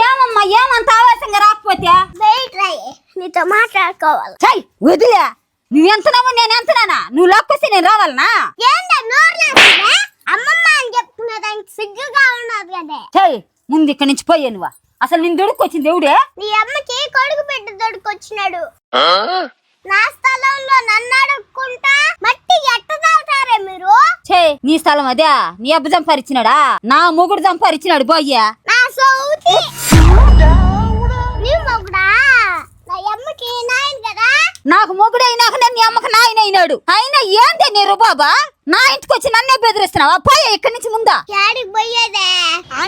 ఏమమ్మా ఏమంత ఆవేశంగా రాకపోతే నీతో మాట్లాడుకోవాలి. చెయ్ వదిలే. నువ్వెంతనావు నేను ఎంతనానా? నువ్వు లోకొస్తే నేను రావాలనా? అమ్మమ్మ అని చెప్తున్నా దానికి సిగ్గుగా ఉన్నది కదే. చెయ్ ముందు ఇక్కడి నుంచి పోయే. నువ్వు అసలు నేను దొడుకొచ్చింది ఎవడే? నీ అమ్మకి కొడుకు బిడ్డ దొడుకొచ్చినాడు. నా స్థలంలో నన్ను అడుక్కుంటా మట్టి ఎట్టదాల్తారే మీరు? నీ స్థలం అదే? నీ అబ్బ సంపారించినాడా? నా మొగుడు సంపారించినాడు పోయ్యా. నా సౌతి నీ మొగుడా? నా అమ్మకి నాయన కదా. నాకు మొగుడైనాక నీ అమ్మకి నాయన అయినాడు. అయినా ఏందే నీరు బాబా? నా ఇంటికి వచ్చి నన్నే బెదిరిస్తున్నావా? పోయా ఇక్కడి నుంచి ముందా. యాడికి పోయేదే?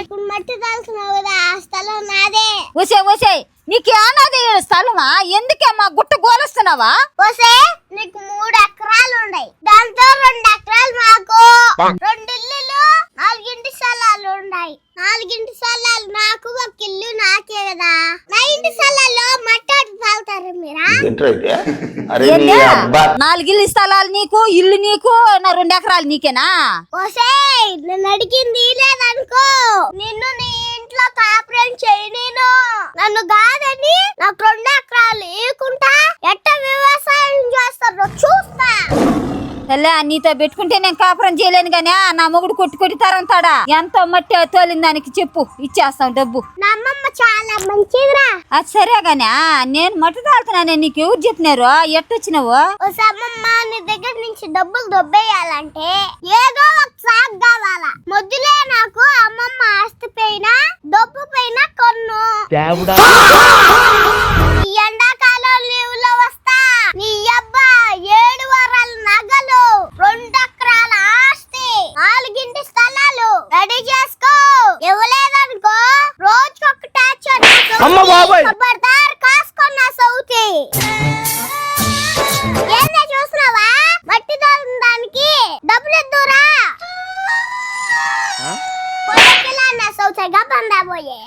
ఇప్పుడు మట్టి దాల్సినావు కదా, ఆ స్థలం నాదే. ఓసే నీకేనాది స్థలమా? ఎందుకే మా గుట్ట గోలుస్తున్నావా? ఓసే నీకు 3 ఎకరాలు ఉన్నాయి. దాంతో 2 ఎకరాలు మాకు, 2 ఇల్లులు, 4 ఇంటి స్థలాలు ఉన్నాయి. 4 ఇంటి స్థలాలు నాకు, 1 ఇల్లు నాకే కదా. నా ఇంటి స్థలాల్లో మట్టాడు తాగుతారు మీరా? 4 ఇల్లు స్థలాలు నీకు, ఇల్లు నీకు, నా 2 ఎకరాలు నీకేనా? ఓసే నేను అడిగింది లేదనుకో, నిన్ను నీ ఇంట్లో కాపురం చేయను. నన్ను కాదని నాకు 2 ఎకరాలు ఏకుంటా ఎట్ట వ్యవసాయం చేస్తారో చూస్తా. నీతో పెట్టుకుంటే నేను కాపురం చేయలేను గానీ నా మొగుడు కొట్టి తరంతాడా? ఎంతో మట్టి తోలిన దానికి చెప్పు, ఇచ్చేస్తాం డబ్బు. నా అమ్మమ్మ చాలా మంచిదిరా. అది సరే గానీ నేను మట్టి తాగుతున్నానే, నీకు ఎవరు చెప్పినారు? ఎట్టొచ్చినావు? అమ్మమ్మ నీ దగ్గర నుంచి డబ్బులు దొబ్బేయాలంటే ఏదో ఒక సాగు కావాలా. మొద్దులే నాకు అమ్మమ్మ ఆస్తి పైన డబ్బు పైన కొన్ను. ఈ ఎండాకాలం లీవులో వస్తా. నీ అబ్బా 7 వారాల నగలు, 2 ఎకరాల ఆస్తి, 4 ఇంటి స్థలాలు రెడీ చేసుకో. ఇవ్వలేదనుకో రోజుకొక టార్చర్. ఖబర్దార్ కాసుకున్నా సౌతి. ఏందా చూస్తున్నావా? మట్టి దానికి డబ్బులు ఎద్దురా.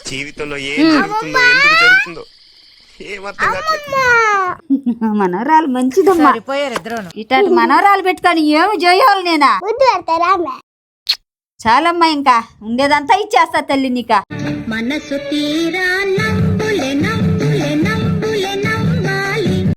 జీవితంలో ఏం జరుగుతుందో, ఎందుకు జరుగుతుందో మనవరాలు మంచిదమ్మా. ఇట్లాంటి మనవరాలు పెట్టుకొని ఏమి చేయాలి నేనా? చాలమ్మా, ఇంకా ఉండేదంతా ఇచ్చేస్తా తల్లి నీక. మనసు తీరా